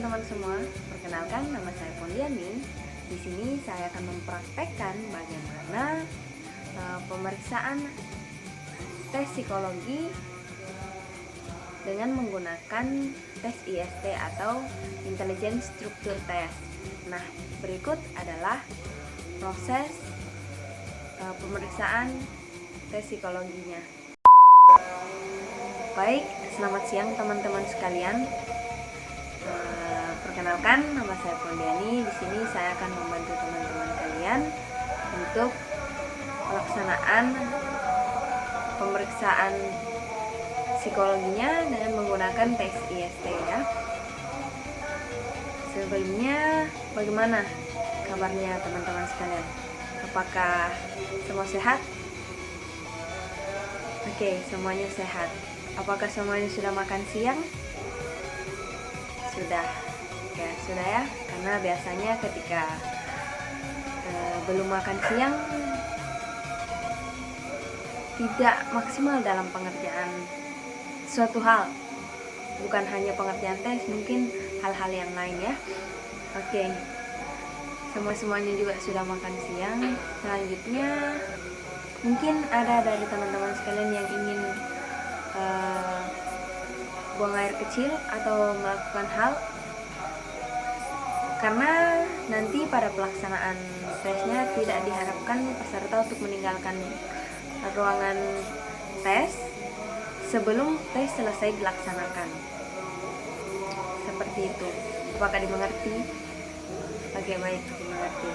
teman-teman semua, perkenalkan nama saya Pondiani. Di sini saya akan mempraktekkan bagaimana pemeriksaan tes psikologi dengan menggunakan tes IST atau Intelligence Structure Test. Nah, berikut adalah proses pemeriksaan tes psikologinya. Baik, selamat siang teman-teman sekalian. Perkenalkan, nama saya Pondiani. Di sini saya akan membantu teman-teman kalian untuk pelaksanaan pemeriksaan psikologinya dengan menggunakan tes IST ya. Sebelumnya, bagaimana kabarnya teman-teman sekalian? Apakah semua sehat? Oke, semuanya sehat. Apakah semuanya sudah makan siang? Sudah. Oke, sudah ya. Karena biasanya ketika belum makan siang tidak maksimal dalam pengerjaan suatu hal. Bukan hanya pengerjaan tes, mungkin hal-hal yang lain ya. Oke. Semuanya juga sudah makan siang. Selanjutnya mungkin ada dari teman-teman sekalian yang ingin buang air kecil atau melakukan hal, karena nanti pada pelaksanaan tesnya tidak diharapkan peserta untuk meninggalkan ruangan tes sebelum tes selesai dilaksanakan. Seperti itu. Apakah dimengerti? Oke, baik, dimengerti.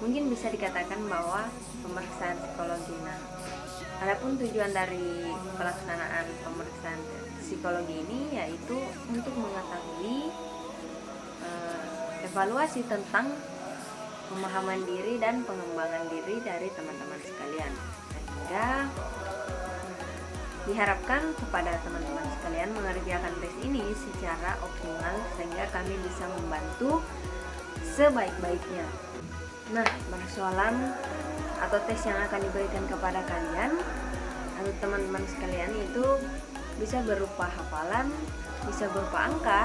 Mungkin bisa dikatakan bahwa pemeriksaan psikologi. Nah, adapun tujuan dari pelaksanaan pemeriksaan psikologi ini yaitu untuk mengetahui evaluasi tentang pemahaman diri dan pengembangan diri dari teman-teman sekalian, sehingga diharapkan kepada teman-teman sekalian mengerjakan tes ini secara optimal sehingga kami bisa membantu sebaik-baiknya. Nah, persoalan atau tes yang akan diberikan kepada kalian atau teman-teman sekalian itu bisa berupa hafalan, bisa berupa angka,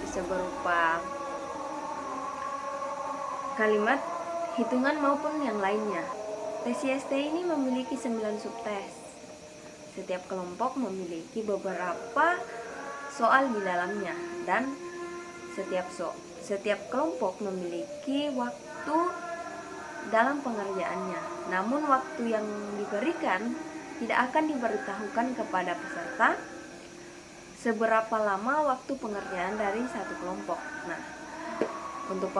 bisa berupa kalimat, hitungan maupun yang lainnya. Tes IST ini memiliki 9 subtes. Setiap kelompok memiliki beberapa soal di dalamnya dan setiap kelompok memiliki waktu dalam pengerjaannya. Namun waktu yang diberikan tidak akan diberitahukan kepada peserta seberapa lama waktu pengerjaan dari satu kelompok. Nah, untuk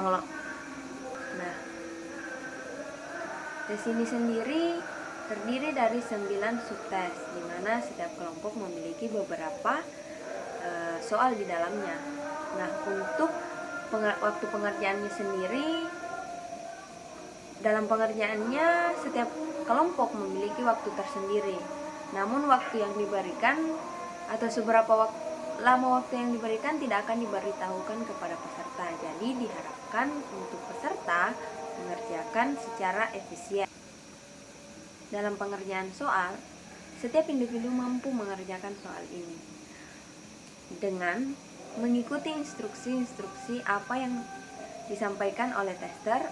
tes ini sendiri terdiri dari 9 subtes, di mana setiap kelompok memiliki beberapa soal di dalamnya. Nah, untuk waktu pengerjaannya sendiri, dalam pengerjaannya setiap kelompok memiliki waktu tersendiri. Namun waktu yang diberikan atau seberapa lama waktu yang diberikan tidak akan diberitahukan kepada peserta. Jadi diharapkan untuk peserta mengerjakan secara efisien. Dalam pengerjaan soal, setiap individu mampu mengerjakan soal ini dengan mengikuti instruksi-instruksi apa yang disampaikan oleh tester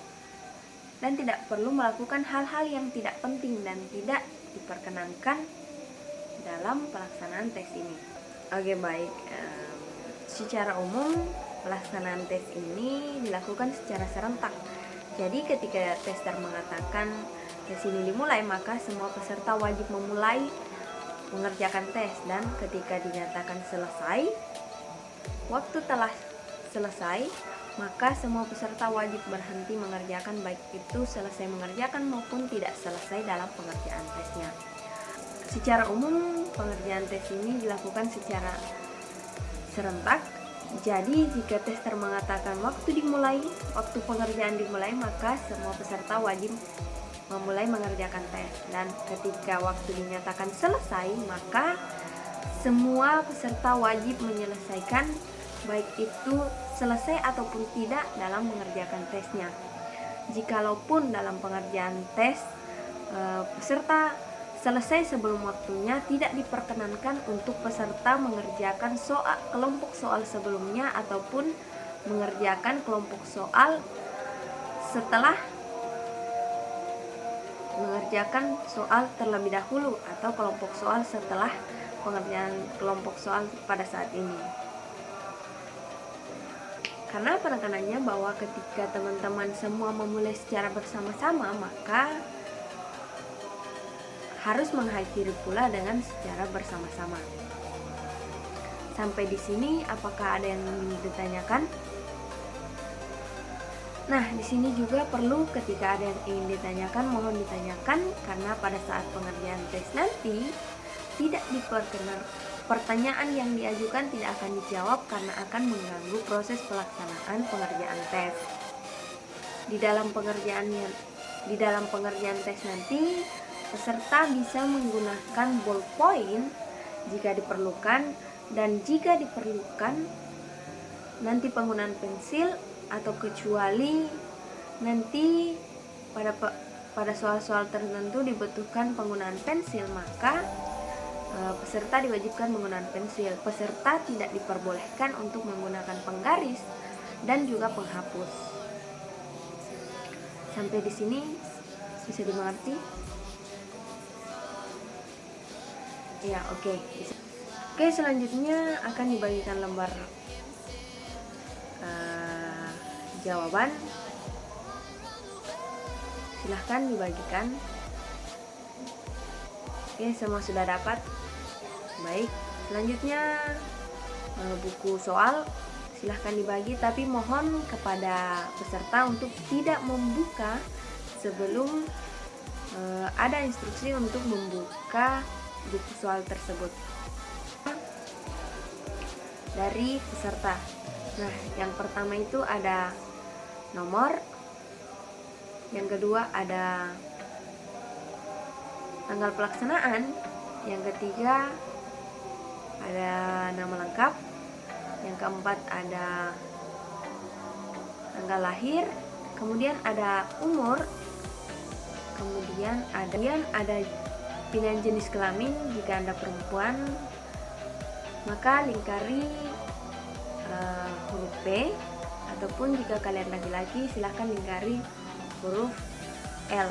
dan tidak perlu melakukan hal-hal yang tidak penting dan tidak diperkenankan dalam pelaksanaan tes ini. Oke, baik. Secara umum pelaksanaan tes ini dilakukan secara serentak. Jadi ketika tester mengatakan tes ini dimulai, maka semua peserta wajib memulai mengerjakan tes, dan ketika dinyatakan selesai, waktu telah selesai, maka semua peserta wajib berhenti mengerjakan, baik itu selesai mengerjakan maupun tidak selesai dalam pengerjaan tesnya. Secara umum pengerjaan tes ini dilakukan secara serentak. Jadi jika tester mengatakan waktu pengerjaan dimulai, maka semua peserta wajib memulai mengerjakan tes, dan ketika waktu dinyatakan selesai, maka semua peserta wajib menyelesaikan, baik itu selesai ataupun tidak dalam mengerjakan tesnya. Jikalaupun dalam pengerjaan tes peserta selesai sebelum waktunya, tidak diperkenankan untuk peserta mengerjakan kelompok soal sebelumnya ataupun mengerjakan kelompok soal setelah mengerjakan soal terlebih dahulu atau kelompok soal setelah pengerjaan kelompok soal pada saat ini. Karena penekanannya bahwa ketika teman-teman semua memulai secara bersama-sama, maka harus mengakhiri pula dengan secara bersama-sama. Sampai di sini apakah ada yang ditanyakan? Nah, di sini juga perlu ketika ada yang ingin ditanyakan, mohon ditanyakan, karena pada saat pengerjaan tes nanti tidak diperkenankan, pertanyaan yang diajukan tidak akan dijawab karena akan mengganggu proses pelaksanaan pengerjaan tes. Di dalam pengerjaan tes nanti, peserta bisa menggunakan ballpoint jika diperlukan, dan jika diperlukan nanti penggunaan pensil, atau kecuali nanti pada soal-soal tertentu dibutuhkan penggunaan pensil, maka peserta diwajibkan menggunakan pensil. Peserta tidak diperbolehkan untuk menggunakan penggaris dan juga penghapus. Sampai di sini bisa dimengerti? Ya, oke. Oke, selanjutnya akan dibagikan lembar jawaban. Silahkan dibagikan. Oke, semua sudah dapat. Baik, selanjutnya buku soal silahkan dibagi, tapi mohon kepada peserta untuk tidak membuka sebelum ada instruksi untuk membuka buku soal tersebut dari peserta. Nah, yang pertama itu ada nomor, yang kedua ada tanggal pelaksanaan, yang ketiga ada nama lengkap, yang keempat ada tanggal lahir, kemudian ada umur, kemudian ada pilihan jenis kelamin. Jika Anda perempuan, maka lingkari huruf P, ataupun jika kalian laki-laki silahkan lingkari huruf L.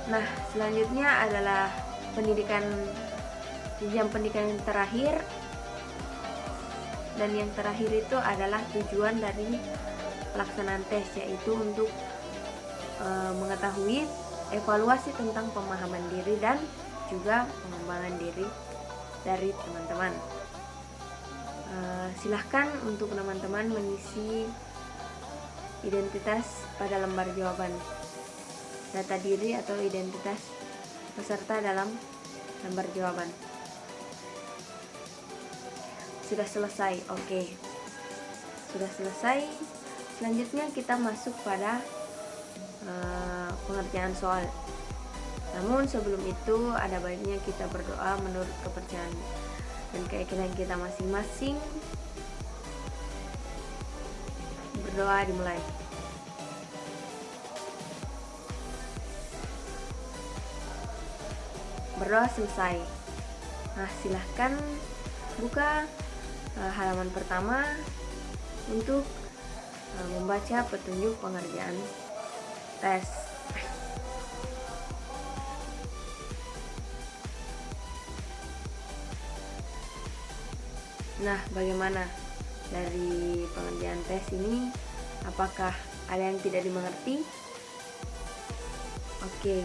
Nah, selanjutnya adalah jenjang pendidikan yang terakhir, dan yang terakhir itu adalah tujuan dari pelaksanaan tes, yaitu untuk mengetahui evaluasi tentang pemahaman diri dan juga pengembangan diri dari teman-teman. Silahkan untuk teman-teman mengisi identitas pada lembar jawaban, data diri atau identitas peserta dalam lembar jawaban. Sudah selesai? Oke. Sudah selesai. Selanjutnya kita masuk pada pengerjaan soal. Namun sebelum itu ada baiknya kita berdoa menurut kepercayaan dan keyakinan kita masing-masing. Berdoa dimulai. Berdoa selesai. Nah, silahkan buka halaman pertama untuk membaca petunjuk pengerjaan tes. Nah, bagaimana dari pengerjaan tes ini? Apakah ada yang tidak dimengerti? Oke,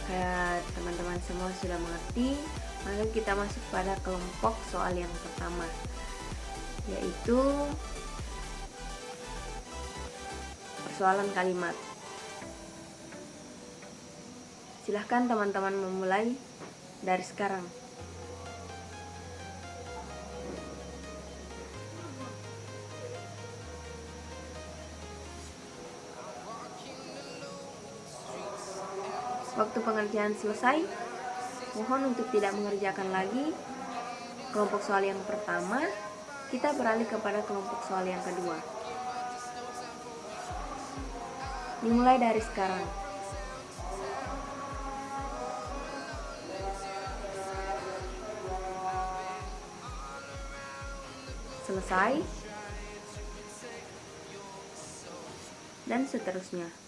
kayak teman-teman semua sudah mengerti, maka kita masuk pada kelompok soal yang pertama, yaitu persoalan kalimat. Silahkan teman-teman memulai dari sekarang. Waktu pengerjaan selesai, mohon untuk tidak mengerjakan lagi kelompok soal yang pertama. Kita beralih kepada kelompok soal yang kedua. Dimulai dari sekarang. selesai, dan seterusnya.